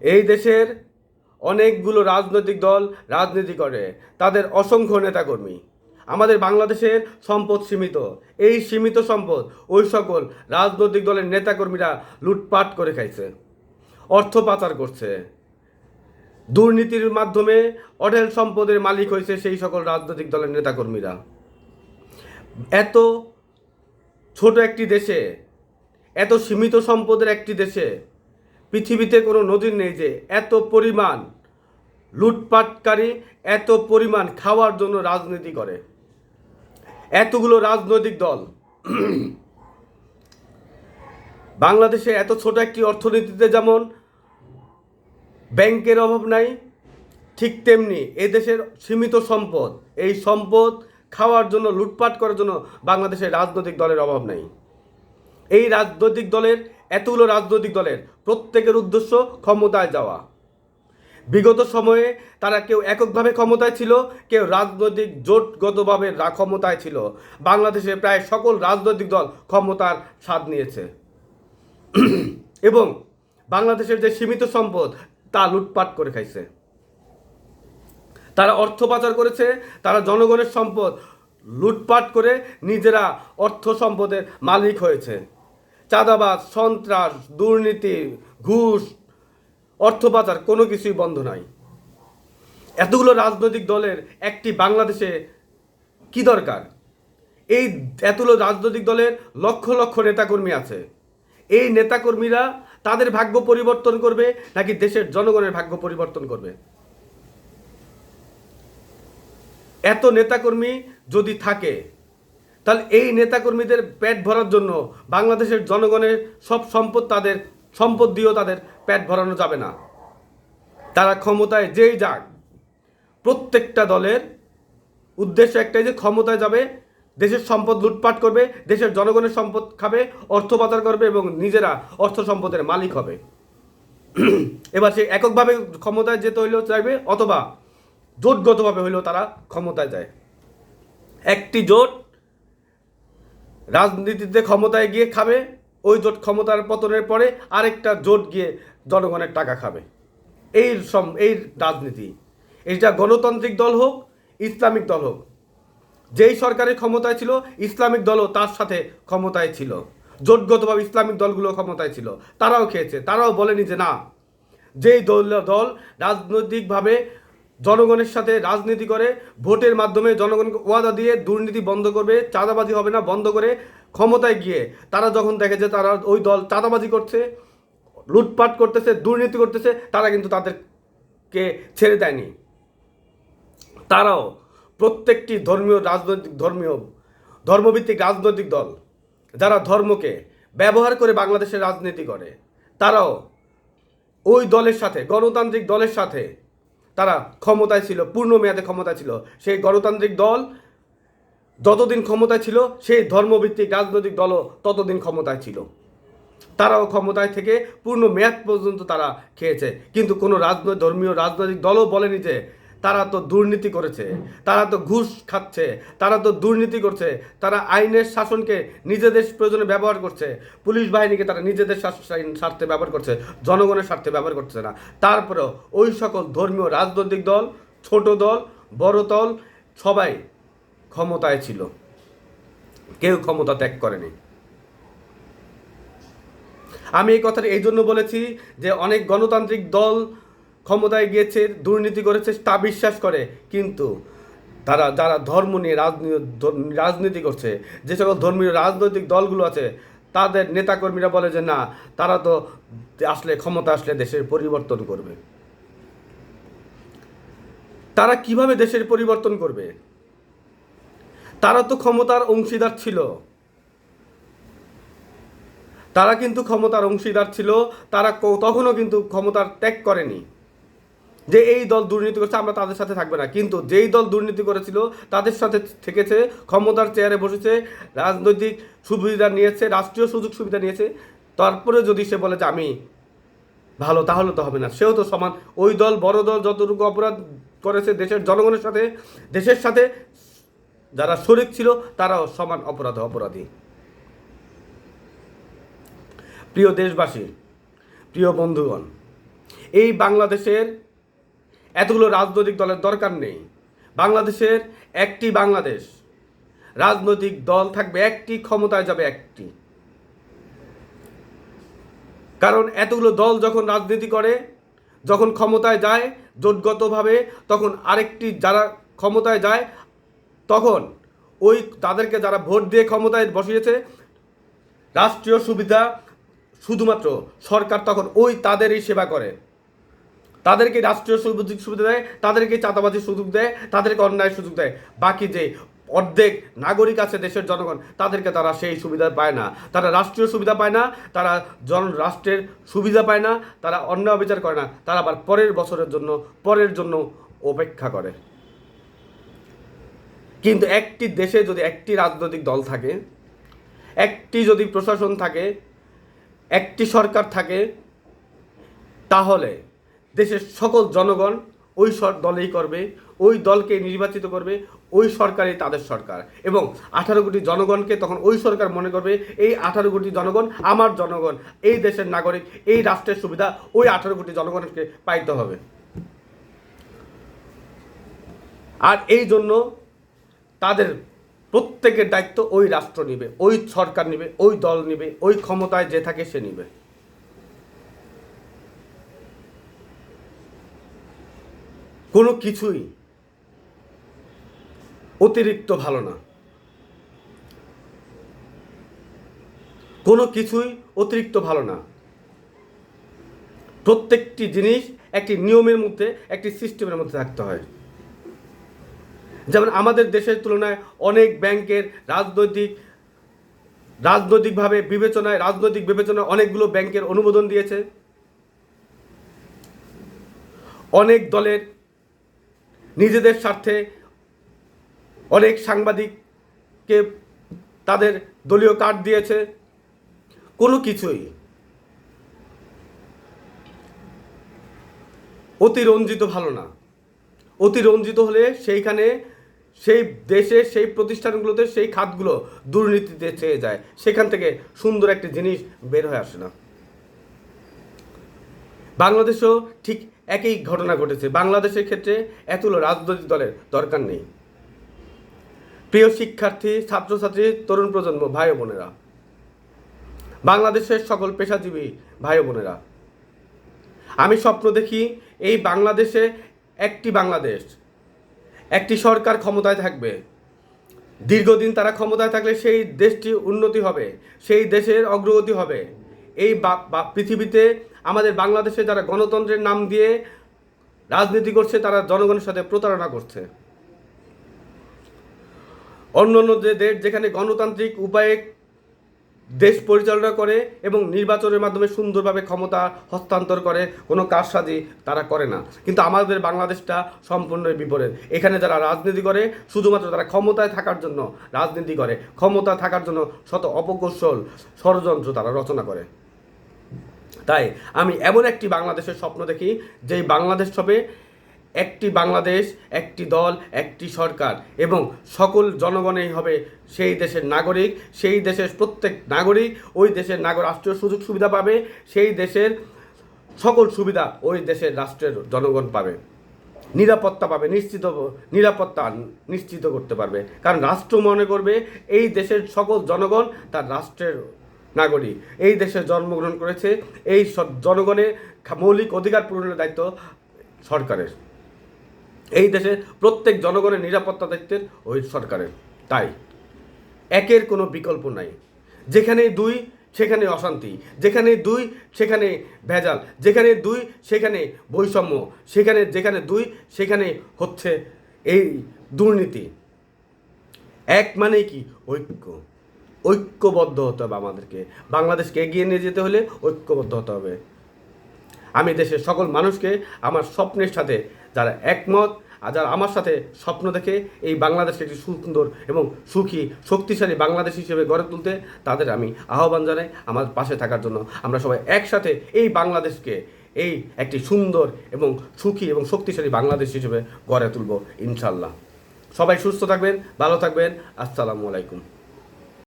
এই দেশের অনেকগুলো রাজনৈতিক দল রাজনীতি করে, তাদের অসংখ্য নেতাকর্মী। আমাদের বাংলাদেশের সম্পদ সীমিত, এই সীমিত সম্পদ ওই সকল রাজনৈতিক দলের নেতাকর্মীরা লুটপাট করে খাইছে, অর্থ পাচার করছে, দুর্নীতির মাধ্যমে অঢেল সম্পদের মালিক হয়েছে সেই সকল রাজনৈতিক দলের নেতাকর্মীরা। এত ছোট একটি দেশে, এত সীমিত সম্পদের একটি দেশে পৃথিবীতে কোনো নজির নেই যে এত পরিমাণ লুটপাটকারী, এত পরিমাণ খাওয়ার জন্য রাজনীতি করে এতগুলো রাজনৈতিক দল। বাংলাদেশে এত ছোট একটি অর্থনীতিতে যেমন ব্যাংকের অভাব নাই, ঠিক তেমনি এদেশের সীমিত সম্পদ, এই সম্পদ খাওয়ার জন্য, লুটপাট করার জন্য বাংলাদেশের রাজনৈতিক দলের অভাব নাই। এই রাজনৈতিক দলের, এতগুলো রাজনৈতিক দলের প্রত্যেকের উদ্দেশ্য ক্ষমতায় যাওয়া। বিগত সময়ে তারা কেউ এককভাবে ক্ষমতায় ছিল, কেউ রাজনৈতিক জোটগতভাবে ক্ষমতায় ছিল। বাংলাদেশে প্রায় সকল রাজনৈতিক দল ক্ষমতার স্বাদ নিয়েছে এবং বাংলাদেশের যে সীমিত সম্পদ তা লুটপাট করে খাইছে। তারা অর্থ পাচার করেছে, তারা জনগণের সম্পদ লুটপাট করে নিজেরা অর্থ সম্পদের মালিক হয়েছে। চাঁদাবাজ, সন্ত্রাস, দুর্নীতি, ঘুষ, অর্থ পাচার কোনো কিছুই বন্ধ নাই। এতগুলো রাজনৈতিক দলের একটি বাংলাদেশে কি দরকার? এই এতগুলো রাজনৈতিক দলের লক্ষ লক্ষ নেতাকর্মী আছে। এই নেতাকর্মীরা তাদের ভাগ্য পরিবর্তন করবে নাকি দেশের জনগণের ভাগ্য পরিবর্তন করবে? এত নেতাকর্মী যদি থাকে, তাহলে এই নেতাকর্মীদের পেট ভরার জন্য বাংলাদেশের জনগণের সব সম্পদ, তাদের সম্পদ দিয়েও তাদের পেট ভরানো যাবে না। তারা ক্ষমতায় যেই যাক, প্রত্যেকটা দলের উদ্দেশ্য একটাই যে ক্ষমতায় যাবে, দেশের সম্পদ লুটপাট করবে, দেশের জনগণের সম্পদ খাবে, অর্থ পাচার করবে এবং নিজেরা অর্থ সম্পদের মালিক হবে। এবার সে এককভাবে ক্ষমতায় যেতে হইলেও চাইবে, অথবা জোটগতভাবে হইলেও তারা ক্ষমতায় যায়। একটি জোট রাজনীতিতে ক্ষমতায় গিয়ে খাবে, ওই জোট ক্ষমতার পতনের পরে আরেকটা জোট গিয়ে জনগণের টাকা খাবে। এই রাজনীতি, এটা গণতান্ত্রিক দল হোক, ইসলামিক দল হোক, যেই সরকারের ক্ষমতায় ছিল ইসলামিক দলও তার সাথে ক্ষমতায় ছিল, জোটগতভাবে ইসলামিক দলগুলো ক্ষমতায় ছিল, তারাও খেয়েছে। তারাও বলেনি যে না, যেই দল রাজনৈতিকভাবে জনগণের সাথে রাজনীতি করে, ভোটের মাধ্যমে জনগণকে ওয়াদা দিয়ে দুর্নীতি বন্ধ করবে, চাঁদাবাজি হবে না, বন্ধ করে ক্ষমতায় গিয়ে তারা যখন দেখে যে তারা ওই দল চাঁদাবাজি করছে, লুটপাট করতেছে, দুর্নীতি করতেছে, তারা কিন্তু তাদেরকে ছেড়ে দেয়নি। তারাও প্রত্যেকটি ধর্মভিত্তিক রাজনৈতিক দল যারা ধর্মকে ব্যবহার করে বাংলাদেশের রাজনীতি করে, তারাও ওই দলের সাথে, গণতান্ত্রিক দলের সাথে তারা ক্ষমতায় ছিল, পূর্ণ মেয়াদে ক্ষমতায় ছিল। সেই গণতান্ত্রিক দল যতদিন ক্ষমতায় ছিল, সেই ধর্মভিত্তিক রাজনৈতিক দলও ততদিন ক্ষমতায় ছিল। তারাও ক্ষমতায় থেকে পূর্ণ মেয়াদ পর্যন্ত তারা খেয়েছে। কিন্তু কোনো ধর্মীয় রাজনৈতিক দলও বলেনি যে তারা তো দুর্নীতি করেছে, তারা তো ঘুষ খাচ্ছে, তারা তো দুর্নীতি করছে, তারা আইনের শাসনকে নিজেদের প্রয়োজনে ব্যবহার করছে, পুলিশ বাহিনীকে তারা নিজেদের স্বার্থে ব্যবহার করছে, জনগণের স্বার্থে ব্যবহার করছে না। তারপরেও ওই সকল ধর্মীয় রাজনৈতিক দল, ছোট দল, বড় দল, সবাই ক্ষমতায় ছিল, কেউ ক্ষমতা ত্যাগ করেনি। আমি এই কথাটা এই জন্য বলেছি যে অনেক গণতান্ত্রিক দল ক্ষমতায় গিয়েছে, দুর্নীতি করেছে, তা বিশ্বাস করে, কিন্তু যারা ধর্ম নিয়ে রাজনীতি করছে, যে সকল ধর্মীয় রাজনৈতিক দলগুলো আছে, তাদের নেতাকর্মীরা বলে যে না, তারা তো আসলে ক্ষমতা আসলে দেশের পরিবর্তন করবে। তারা কিভাবে দেশের পরিবর্তন করবে? তারা তো ক্ষমতার অংশীদার ছিল, তারা কিন্তু ক্ষমতার অংশীদার ছিল, তারা তখনও কিন্তু ক্ষমতার ত্যাগ করেনি যে এই দল দুর্নীতি করছে আমরা তাদের সাথে থাকবে না। কিন্তু যেই দল দুর্নীতি করেছিল তাদের সাথে থেকেছে, ক্ষমতার চেয়ারে বসেছে, রাজনৈতিক সুবিধা নিয়েছে, রাষ্ট্রীয় সুযোগ সুবিধা নিয়েছে, তারপরে যদি সে বলে যে আমি ভালো, তাহলে তো হবে না। সেও তো সমান, ওই দল, বড় দল যতটুকু অপরাধ করেছে দেশের জনগণের সাথে, দেশের সাথে যারা শরিক ছিল তারাও সমান অপরাধী। প্রিয় দেশবাসী, প্রিয় বন্ধুগণ, এই বাংলাদেশের এতগুলো রাজনৈতিক দলের দরকার নেই। বাংলাদেশের একটি বাংলাদেশ, রাজনৈতিক দল থাকবে একটি, ক্ষমতায় যাবে একটি। কারণ এতগুলো দল যখন রাজনীতি করে, যখন ক্ষমতায় যায় জোটগতভাবে, তখন আরেকটি যারা ক্ষমতায় যায়, তখন ওই তাদেরকে যারা ভোট দিয়ে ক্ষমতায় বসিয়েছে, রাষ্ট্রীয় সুবিধা শুধুমাত্র সরকার তখন ওই তাদেরই সেবা করে, তাদেরকে রাষ্ট্রীয় সুবিধা দেয়, তাদেরকে চাঁদাবাজির সুযোগ দেয়, তাদেরকে অন্যায় সুযোগ দেয়। বাকি যে অর্ধেক নাগরিক আছে দেশের জনগণ, তাদেরকে তারা সেই সুবিধা পায় না, তারা রাষ্ট্রীয় সুবিধা পায় না, তারা রাষ্ট্রের সুবিধা পায় না, তারা অন্যায় বিচার করে না, তারা আবার পরের জন্য অপেক্ষা করে। কিন্তু একটি দেশে যদি একটি রাজনৈতিক দল থাকে, একটি যদি প্রশাসন থাকে, একটি সরকার থাকে, তাহলে দেশের সকল জনগণ ওই দলেই করবে, ওই দলকে নির্বাচিত করবে, ওই সরকারই তাদের সরকার। এবং 18 কোটি জনগণকে তখন ওই সরকার মনে করবে এই 18 কোটি জনগণ আমার জনগণ, এই দেশের নাগরিক, এই রাষ্ট্রের সুবিধা ওই 18 কোটি জনগণকে পাইতে হবে। আর এই জন্য তাদের প্রত্যেকের দায়িত্ব ওই রাষ্ট্র নিবে, ওই সরকার নিবে, ওই দল নিবে, ওই ক্ষমতায় যে থাকে সে নিবে। কোনো কিছুই অতিরিক্ত ভালো না, কোনো কিছুই অতিরিক্ত ভালো না। প্রত্যেকটি জিনিস একটি নিয়মের মধ্যে, একটি সিস্টেমের মধ্যে থাকতে হয়। যেমন আমাদের দেশের তুলনায় অনেক ব্যাংকের রাজনৈতিক বিবেচনায় অনেকগুলো ব্যাংকের অনুমোদন দিয়েছে। অনেক দলের নিজেদের স্বার্থে অনেক সাংবাদিককে তাদের দলীয় কার্ড দিয়েছে। কোনো কিছুই অতিরঞ্জিত ভালো না। অতিরঞ্জিত হলে সেইখানে সেই দেশে সেই প্রতিষ্ঠানগুলোতে সেই খাতগুলো দুর্নীতিতে চেয়ে যায়, সেখান থেকে সুন্দর একটি জিনিস বের হয়ে আসে না। বাংলাদেশেও ঠিক একই ঘটনা ঘটেছে। বাংলাদেশের ক্ষেত্রে এতগুলো রাজনৈতিক দলের দরকার নেই। প্রিয় শিক্ষার্থী, ছাত্রছাত্রী, তরুণ প্রজন্ম, ভাই বোনেরা, বাংলাদেশের সকল পেশাজীবী ভাই বোনেরা, আমি স্বপ্ন দেখি এই বাংলাদেশে একটি বাংলাদেশ, একটি সরকার ক্ষমতায় থাকবে। দীর্ঘদিন তারা ক্ষমতায় থাকলে সেই দেশটি উন্নতি হবে, সেই দেশের অগ্রগতি হবে। এই পৃথিবীতে আমাদের বাংলাদেশে যারা গণতন্ত্রের নাম দিয়ে রাজনীতি করছে, তারা জনগণের সাথে প্রতারণা করছে। অন্যান্য যে দেশ যেখানে গণতান্ত্রিক উপায়ে দেশ পরিচালনা করে এবং নির্বাচনের মাধ্যমে সুন্দরভাবে ক্ষমতা হস্তান্তর করে, কোনো কারসাজি তারা করে না। কিন্তু আমাদের বাংলাদেশটা সম্পূর্ণ বিপরীত। এখানে যারা রাজনীতি করে শুধুমাত্র তারা ক্ষমতায় থাকার জন্য রাজনীতি করে, ক্ষমতায় থাকার জন্য শত অপকৌশল ষড়যন্ত্র তারা রচনা করে। তাই আমি এমন একটি বাংলাদেশের স্বপ্ন দেখি, যেই বাংলাদেশ হবে একটি বাংলাদেশ, একটি দল, একটি সরকার, এবং সকল জনগণই হবে সেই দেশের নাগরিক। সেই দেশের প্রত্যেক নাগরিক ওই দেশের রাষ্ট্রীয় সুযোগ সুবিধা পাবে, সেই দেশের সকল সুবিধা ওই দেশের রাষ্ট্রের জনগণ পাবে, নিরাপত্তা পাবে, নিরাপত্তা নিশ্চিত করতে পারবে। কারণ রাষ্ট্র মনে করবে এই দেশের সকল জনগণ তার রাষ্ট্রের নাগরিক, এই দেশে জন্মগ্রহণ করেছে, এই জনগণের মৌলিক অধিকার পূরণের দায়িত্ব সরকারের। এই দেশে প্রত্যেক জনগণের নিরাপত্তা দায়িত্বের ওই সরকারের। তাই একের কোনো বিকল্প নাই। যেখানে দুই সেখানে অশান্তি, যেখানে দুই সেখানে ভেজাল, যেখানে দুই সেখানে বৈষম্য, যেখানে দুই সেখানে হচ্ছে এই দুর্নীতি। এক মানে কি? ঐক্যবদ্ধ হতে হবে। আমাদেরকে বাংলাদেশকে এগিয়ে নিয়ে যেতে হলে ঐক্যবদ্ধ হতে হবে। আমি দেশের সকল মানুষকে আমার স্বপ্নের সাথে যারা একমত, আর যারা আমার সাথে স্বপ্ন দেখে এই বাংলাদেশকে একটি সুন্দর এবং সুখী শক্তিশালী বাংলাদেশ হিসেবে গড়ে তুলতে, তাদের আমি আহ্বান জানাই আমার পাশে থাকার জন্য। আমরা সবাই একসাথে এই বাংলাদেশকে এই একটি সুন্দর এবং সুখী এবং শক্তিশালী বাংলাদেশ হিসেবে গড়ে তুলব ইনশাল্লাহ। সবাই সুস্থ থাকবেন, ভালো থাকবেন। আসসালামু আলাইকুম।